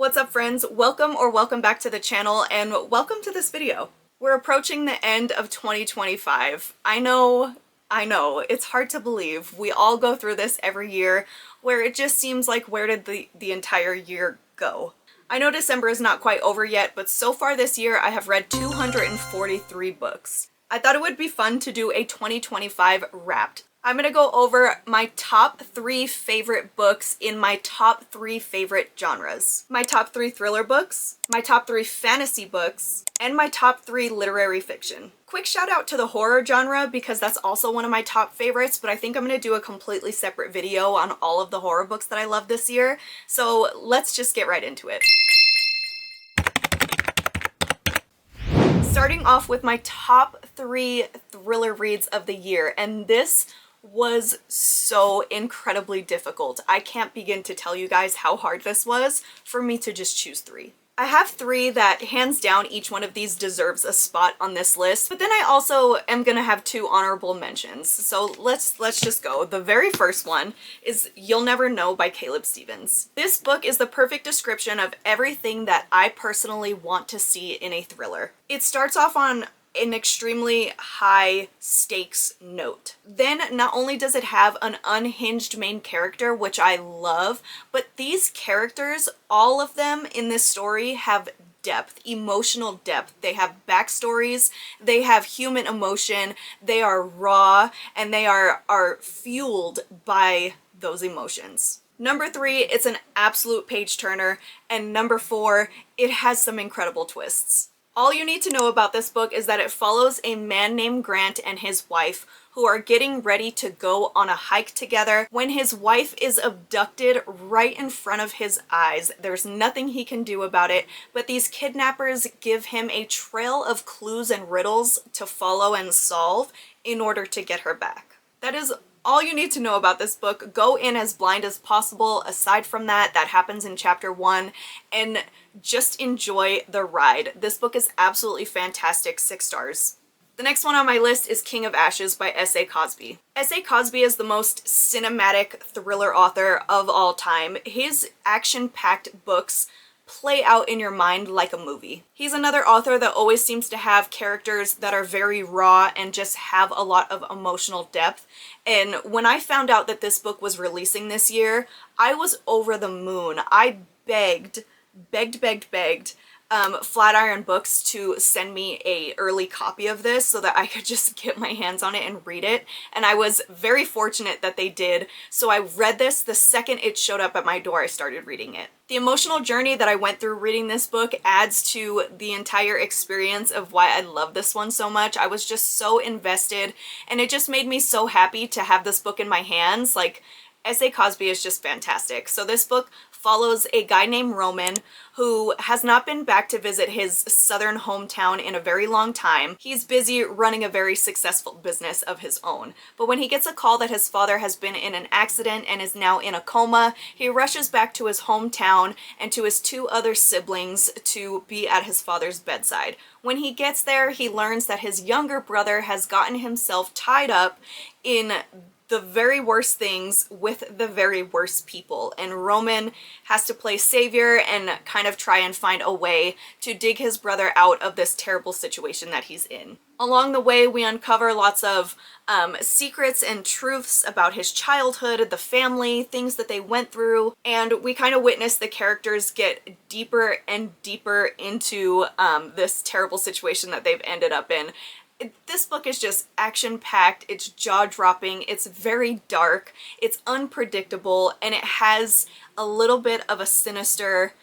What's up, friends? Welcome back to the channel, and welcome to this video. We're approaching the end of 2025. I know, it's hard to believe. We all go through this every year where it just seems like, where did the entire year go? I know December is not quite over yet, but so far this year I have read 243 books. I thought it would be fun to do a 2025 Wrapped. I'm gonna go over my top 3 favorite books in my top 3 favorite genres. My top 3 thriller books, my top 3 fantasy books, and my top 3 literary fiction. Quick shout out to the horror genre because that's also one of my top favorites, but I think I'm gonna do a completely separate video on all of the horror books that I love this year. So let's just get right into it. Starting off with my top 3 thriller reads of the year, and this was so incredibly difficult. I can't begin to tell you guys how hard this was for me to just choose 3. I have 3 that hands down each one of these deserves a spot on this list, but then I also am gonna have 2 honorable mentions. So let's just go. The very first one is You'll Never Know by Caleb Stevens. This book is the perfect description of everything that I personally want to see in a thriller. It starts off on an extremely high stakes note. Then not only does it have an unhinged main character, which I love, but these characters, all of them in this story, have depth, emotional depth. They have backstories, they have human emotion, they are raw, and they are fueled by those emotions. Number 3, it's an absolute page turner, and number 4, it has some incredible twists. All you need to know about this book is that it follows a man named Grant and his wife who are getting ready to go on a hike together when his wife is abducted right in front of his eyes. There's nothing he can do about it, but these kidnappers give him a trail of clues and riddles to follow and solve in order to get her back. That is all you need to know about this book. Go in as blind as possible. Aside from that happens in chapter 1, and just enjoy the ride. This book is absolutely fantastic. 6 stars. The next one on my list is King of Ashes by S.A. Cosby. S.A. Cosby is the most cinematic thriller author of all time. His action-packed books play out in your mind like a movie. He's another author that always seems to have characters that are very raw and just have a lot of emotional depth. And when I found out that this book was releasing this year, I was over the moon. I begged Flatiron Books to send me a early copy of this so that I could just get my hands on it and read it, and I was very fortunate that they did. So I read this the second it showed up at my door. I started reading it. The emotional journey that I went through reading this book adds to the entire experience of why I love this one so much. I was just so invested, and it just made me so happy to have this book in my hands. Like, S.A. Cosby is just fantastic. So this book follows a guy named Roman who has not been back to visit his southern hometown in a very long time. He's busy running a very successful business of his own. But when he gets a call that his father has been in an accident and is now in a coma, he rushes back to his hometown and to his 2 other siblings to be at his father's bedside. When he gets there, he learns that his younger brother has gotten himself tied up in the very worst things with the very worst people, and Roman has to play savior and kind of try and find a way to dig his brother out of this terrible situation that he's in. Along the way, we uncover lots of secrets and truths about his childhood, the family, things that they went through, and we kind of witness the characters get deeper and deeper into this terrible situation that they've ended up in. This book is just action-packed, it's jaw-dropping, it's very dark, it's unpredictable, and it has a little bit of a sinister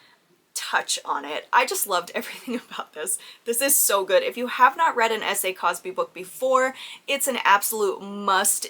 touch on it. I just loved everything about this. This is so good. If you have not read an S.A. Cosby book before, it's an absolute must.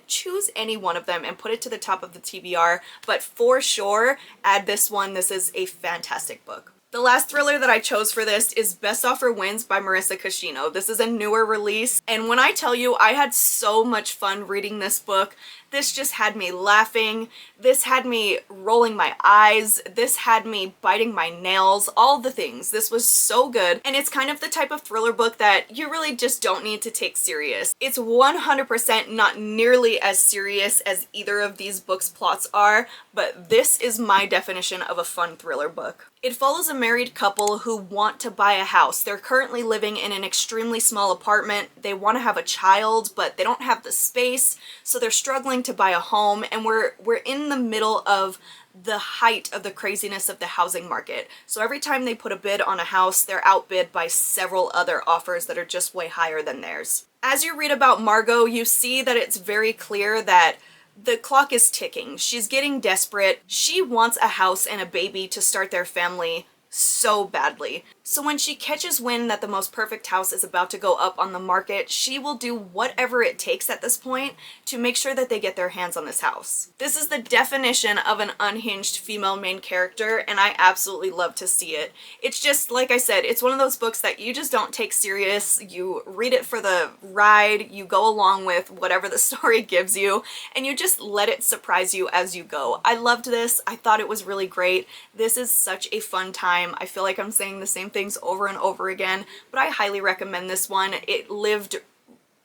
Choose any one of them and put it to the top of the TBR, but for sure, add this one. This is a fantastic book. The last thriller that I chose for this is Best Offer Wins by Marissa Cashino. This is a newer release, and when I tell you I had so much fun reading this book, This just had me laughing. This had me rolling my eyes. This had me biting my nails, all the things. This was so good. And it's kind of the type of thriller book that you really just don't need to take serious. It's 100% not nearly as serious as either of these books' plots are, but this is my definition of a fun thriller book. It follows a married couple who want to buy a house. They're currently living in an extremely small apartment. They want to have a child, but they don't have the space, so they're struggling to buy a home, and we're in the middle of the height of the craziness of the housing market. So every time they put a bid on a house, they're outbid by several other offers that are just way higher than theirs. As you read about Margot, you see that it's very clear that the clock is ticking. She's getting desperate. She wants a house and a baby to start their family so badly. So when she catches wind that the most perfect house is about to go up on the market, she will do whatever it takes at this point to make sure that they get their hands on this house. This is the definition of an unhinged female main character, and I absolutely love to see it. It's just, like I said, it's one of those books that you just don't take serious. You read it for the ride, you go along with whatever the story gives you, and you just let it surprise you as you go. I loved this. I thought it was really great. This is such a fun time. I feel like I'm saying the same things over and over again, but I highly recommend this one. It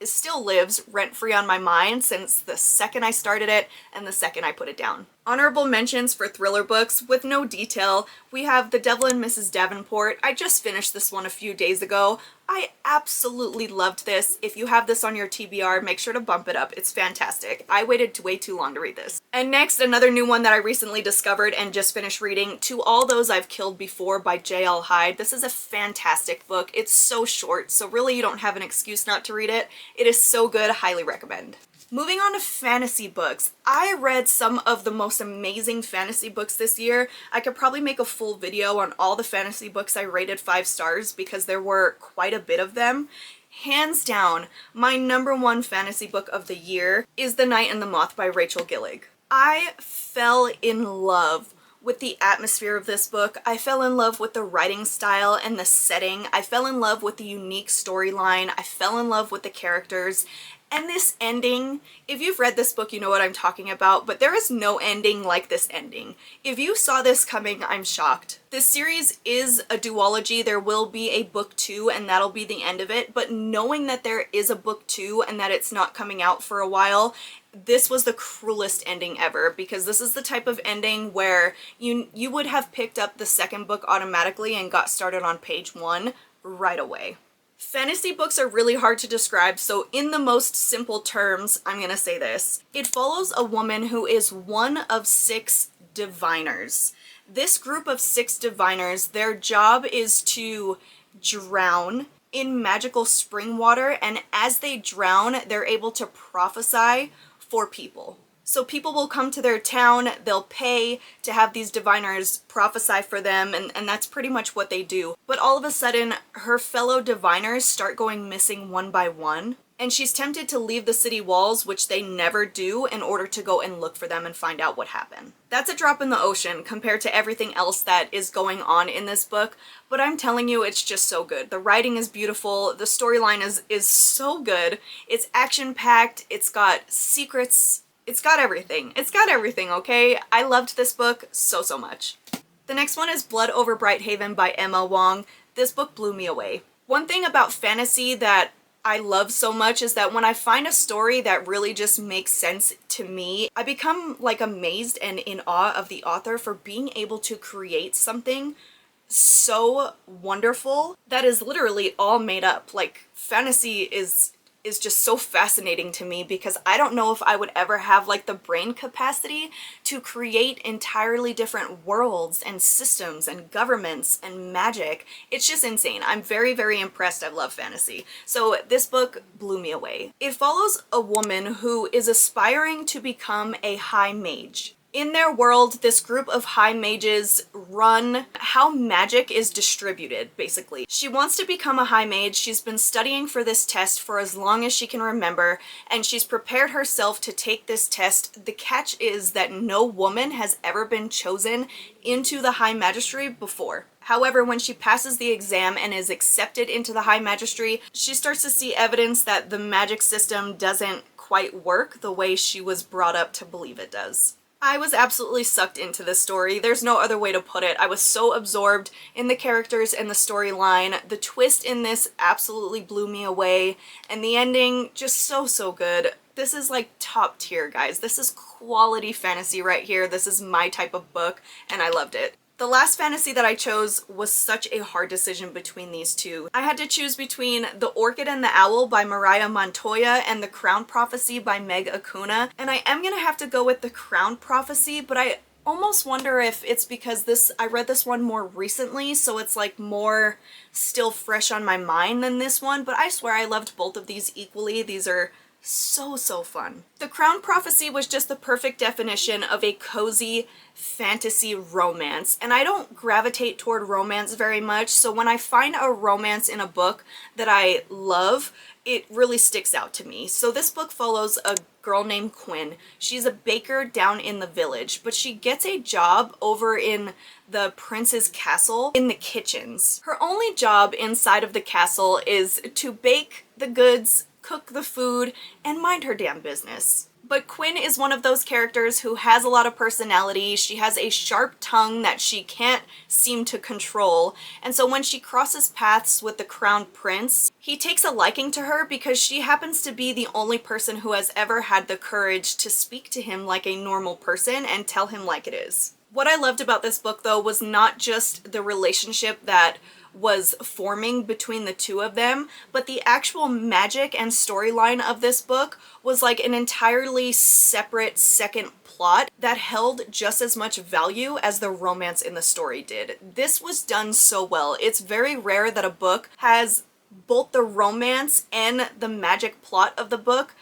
still lives rent-free on my mind since the second I started it and the second I put it down. Honorable mentions for thriller books with no detail. We have The Devil and Mrs. Davenport. I just finished this one a few days ago. I absolutely loved this. If you have this on your TBR, make sure to bump it up. It's fantastic. I waited way too long to read this. And next, another new one that I recently discovered and just finished reading, To All Those I've Killed Before by J.L. Hyde. This is a fantastic book. It's so short, so really you don't have an excuse not to read it. It is so good. Highly recommend. Moving on to fantasy books. I read some of the most amazing fantasy books this year. I could probably make a full video on all the fantasy books I rated 5 stars because there were quite a bit of them. Hands down, my #1 fantasy book of the year is The Night and the Moth by Rachel Gillig. I fell in love with the atmosphere of this book. I fell in love with the writing style and the setting. I fell in love with the unique storyline. I fell in love with the characters. And this ending, if you've read this book, you know what I'm talking about, but there is no ending like this ending. If you saw this coming, I'm shocked. This series is a duology. There will be a book 2 and that'll be the end of it, but knowing that there is a book 2 and that it's not coming out for a while, this was the cruelest ending ever, because this is the type of ending where you would have picked up the second book automatically and got started on page 1 right away. Fantasy books are really hard to describe, so in the most simple terms, I'm gonna say this. It follows a woman who is one of 6 diviners. This group of 6 diviners, their job is to drown in magical spring water, and as they drown, they're able to prophesy for people. So people will come to their town, they'll pay to have these diviners prophesy for them, and that's pretty much what they do. But all of a sudden, her fellow diviners start going missing one by one, and she's tempted to leave the city walls, which they never do, in order to go and look for them and find out what happened. That's a drop in the ocean compared to everything else that is going on in this book, but I'm telling you, it's just so good. The writing is beautiful, the storyline is so good, it's action-packed, it's got secrets, it's got everything. It's got everything, okay? I loved this book so much. The next one is Blood Over Brighthaven by Emma Wong. This book blew me away. One thing about fantasy that I love so much is that when I find a story that really just makes sense to me, I become like amazed and in awe of the author for being able to create something so wonderful that is literally all made up. Like, fantasy is just so fascinating to me because I don't know if I would ever have like the brain capacity to create entirely different worlds and systems and governments and magic. It's just insane. I'm very impressed. I love fantasy. So this book blew me away. It follows a woman who is aspiring to become a high mage. In their world, this group of high mages run how magic is distributed, basically. She wants to become a high mage. She's been studying for this test for as long as she can remember, and she's prepared herself to take this test. The catch is that no woman has ever been chosen into the High Magistracy before. However, when she passes the exam and is accepted into the High Magistracy, she starts to see evidence that the magic system doesn't quite work the way she was brought up to believe it does. I was absolutely sucked into this story. There's no other way to put it. I was so absorbed in the characters and the storyline. The twist in this absolutely blew me away, and the ending just so good. This is like top tier, guys. This is quality fantasy right here. This is my type of book, and I loved it. The last fantasy that I chose was such a hard decision between these two. I had to choose between The Orchid and the Owl by Mariah Montoya and The Crown Prophecy by Meg Acuna, and I am gonna have to go with The Crown Prophecy, but I almost wonder if it's because I read this one more recently, so it's like more still fresh on my mind than this one, but I swear I loved both of these equally. These are so fun. The Crown Prophecy was just the perfect definition of a cozy fantasy romance, and I don't gravitate toward romance very much, so when I find a romance in a book that I love, it really sticks out to me. So this book follows a girl named Quinn. She's a baker down in the village, but she gets a job over in the prince's castle in the kitchens. Her only job inside of the castle is to bake the goods, cook the food, and mind her damn business. But Quinn is one of those characters who has a lot of personality. She has a sharp tongue that she can't seem to control, and so when she crosses paths with the crown prince, he takes a liking to her because she happens to be the only person who has ever had the courage to speak to him like a normal person and tell him like it is. What I loved about this book, though, was not just the relationship that was forming between the two of them, but the actual magic and storyline of this book was like an entirely separate second plot that held just as much value as the romance in the story did. This was done so well. It's very rare that a book has both the romance and the magic plot of the book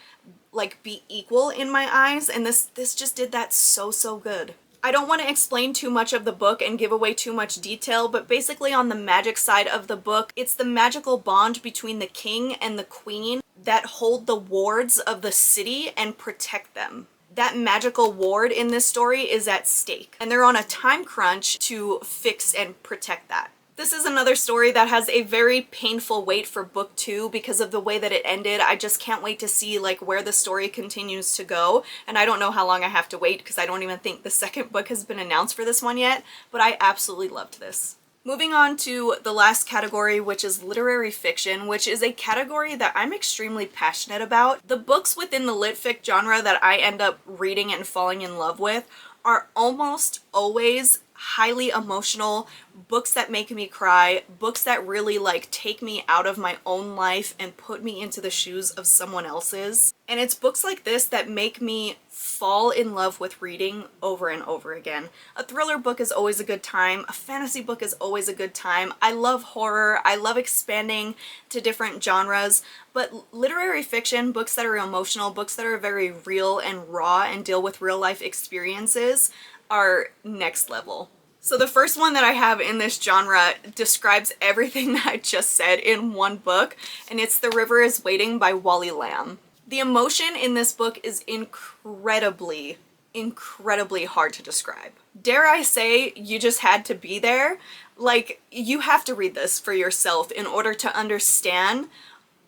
like be equal in my eyes, and this just did that so good. I don't want to explain too much of the book and give away too much detail, but basically on the magic side of the book, it's the magical bond between the king and the queen that hold the wards of the city and protect them. That magical ward in this story is at stake, and they're on a time crunch to fix and protect that. This is another story that has a very painful wait for book 2 because of the way that it ended. I just can't wait to see like where the story continues to go, and I don't know how long I have to wait because I don't even think the second book has been announced for this one yet, but I absolutely loved this. Moving on to the last category, which is literary fiction, which is a category that I'm extremely passionate about. The books within the lit fic genre that I end up reading and falling in love with are almost always highly emotional, books that make me cry, books that really like take me out of my own life and put me into the shoes of someone else's. And it's books like this that make me fall in love with reading over and over again. A thriller book is always a good time. A fantasy book is always a good time. I love horror. I love expanding to different genres, but literary fiction, books that are emotional, books that are very real and raw and deal with real life experiences are next level. So the first one that I have in this genre describes everything that I just said in one book, and it's The River is Waiting by Wally Lamb. The emotion in this book is incredibly hard to describe. Dare I say, you just had to be there? Like, you have to read this for yourself in order to understand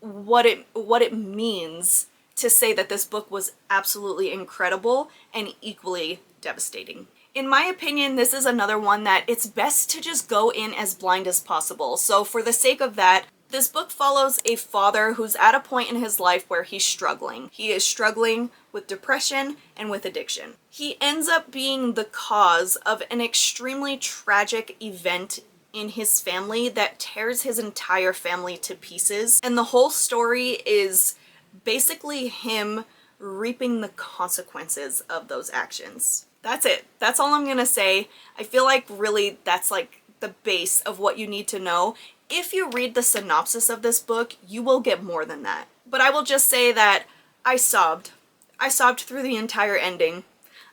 what it means to say that this book was absolutely incredible and equally devastating. In my opinion, this is another one that it's best to just go in as blind as possible. So for the sake of that, this book follows a father who's at a point in his life where he's struggling. He is struggling with depression and with addiction. He ends up being the cause of an extremely tragic event in his family that tears his entire family to pieces. And the whole story is basically him reaping the consequences of those actions. That's it. That's all I'm gonna say. I feel like really that's like the base of what you need to know. If you read the synopsis of this book, you will get more than that. But I will just say that I sobbed. I sobbed through the entire ending.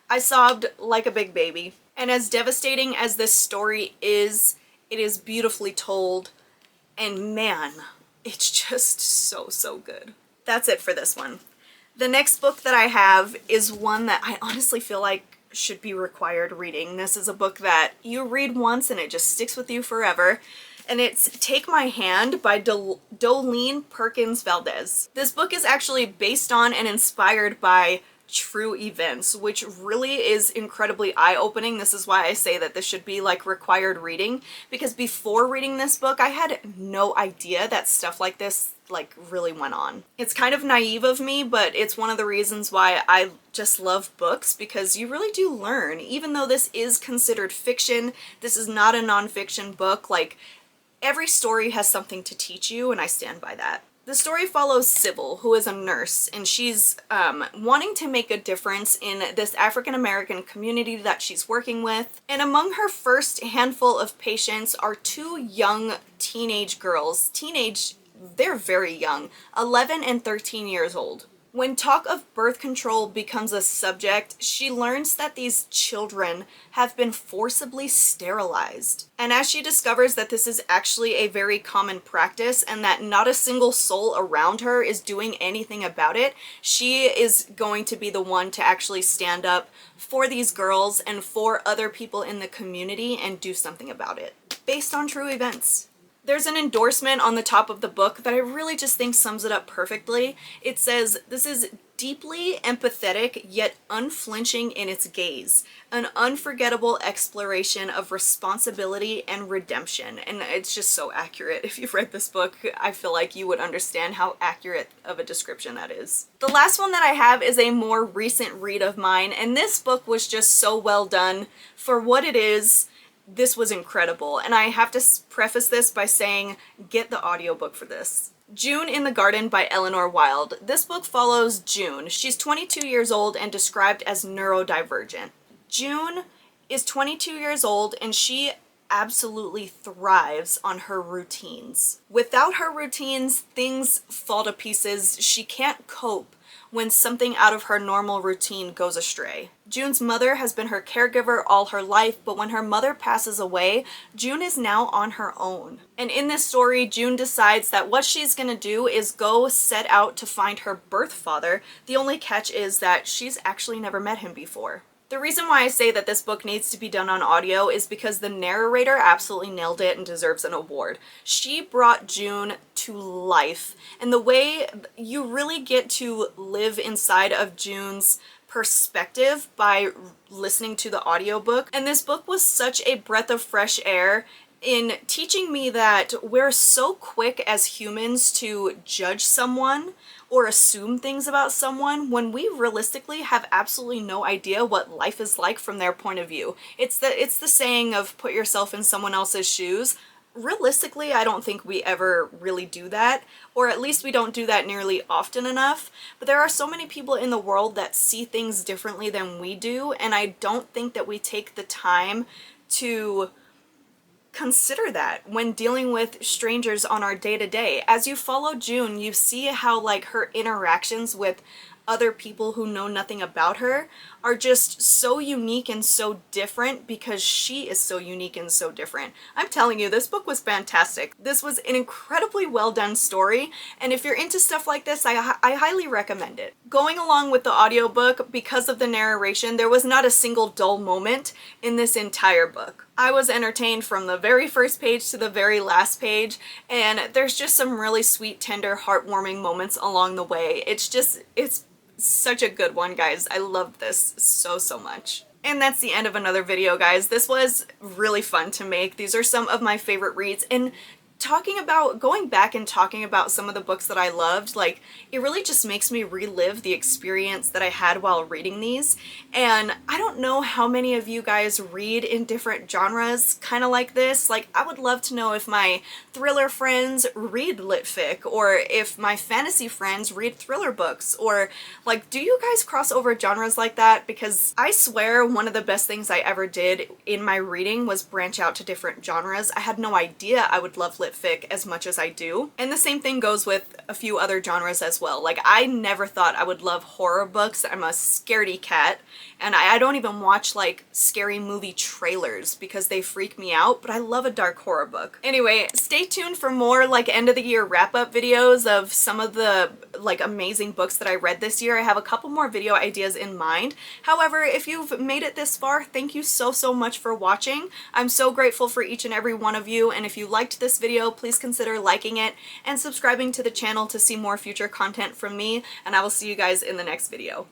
I sobbed like a big baby. And as devastating as this story is, it is beautifully told. And man, it's just so good. That's it for this one. The next book that I have is one that I honestly feel like should be required reading. This is a book that you read once and it just sticks with you forever. and it's Take My Hand by Dolene Perkins Valdez. This book is actually based on and inspired by true events, which really is incredibly eye-opening. This is why I say that this should be like required reading, because before reading this book I had no idea that stuff like this like really went on. It's kind of naive of me, but it's one of the reasons why I just love books, because you really do learn. Even though this is considered fiction, this is not a nonfiction book. Like, every story has something to teach you, and I stand by that. The story follows Sybil, who is a nurse, and she's wanting to make a difference in this African-American community that she's working with. And among her first handful of patients are two young teenage girls. They're very young, 11 and 13 years old. When talk of birth control becomes a subject, she learns that these children have been forcibly sterilized. And as she discovers that this is actually a very common practice and that not a single soul around her is doing anything about it, she is going to be the one to actually stand up for these girls and for other people in the community and do something about it. Based on true events. There's an endorsement on the top of the book that I really just think sums it up perfectly. It says, "This is deeply empathetic yet unflinching in its gaze, an unforgettable exploration of responsibility and redemption." And it's just so accurate. If you've read this book, I feel like you would understand how accurate of a description that is. The last one that I have is a more recent read of mine, and this book was just so well done for what it is. This was incredible, and I have to preface this by saying, get the audiobook for this. June in the Garden by Eleanor Wilde. This book follows June. She's 22 years old and described as neurodivergent. June is 22 years old and she absolutely thrives on her routines. Without her routines, things fall to pieces. She can't cope when something out of her normal routine goes astray. June's mother has been her caregiver all her life, but when her mother passes away, June is now on her own. And in this story, June decides that what she's gonna do is go set out to find her birth father. The only catch is that she's actually never met him before. The reason why I say that this book needs to be done on audio is because the narrator absolutely nailed it and deserves an award. She brought June to life, and the way you really get to live inside of June's perspective by listening to the audiobook. And this book was such a breath of fresh air in teaching me that we're so quick as humans to judge someone or assume things about someone when we realistically have absolutely no idea what life is like from their point of view. It's the saying of put yourself in someone else's shoes. Realistically, I don't think we ever really do that, or at least we don't do that nearly often enough. But there are so many people in the world that see things differently than we do, and I don't think that we take the time to consider that when dealing with strangers on our day-to-day. As you follow June, you see how like her interactions with other people who know nothing about her are just so unique and so different because she is so unique and so different. I'm telling you, this book was fantastic. This was an incredibly well done story, and if you're into stuff like this, I highly recommend it. Going along with the audiobook, because of the narration, there was not a single dull moment in this entire book. I was entertained from the very first page to the very last page, and there's just some really sweet, tender, heartwarming moments along the way. It's such a good one, guys. I loved this so much. And that's the end of another video, guys. This was really fun to make. These are some of my favorite reads, and going back and talking about some of the books that I loved, like, it really just makes me relive the experience that I had while reading these. And I don't know how many of you guys read in different genres kind of like this. Like, I would love to know if my thriller friends read lit fic, or if my fantasy friends read thriller books, or like, do you guys cross over genres like that? Because I swear one of the best things I ever did in my reading was branch out to different genres. I had no idea I would love lit fic as much as I do. And the same thing goes with a few other genres as well. Like, I never thought I would love horror books. I'm a scaredy cat, and I don't even watch like scary movie trailers because they freak me out, but I love a dark horror book. Anyway, stay tuned for more like end of the year wrap-up videos of some of the like amazing books that I read this year. I have a couple more video ideas in mind. However, if you've made it this far, thank you so much for watching. I'm so grateful for each and every one of you, and if you liked this video, please consider liking it and subscribing to the channel to see more future content from me, and I will see you guys in the next video.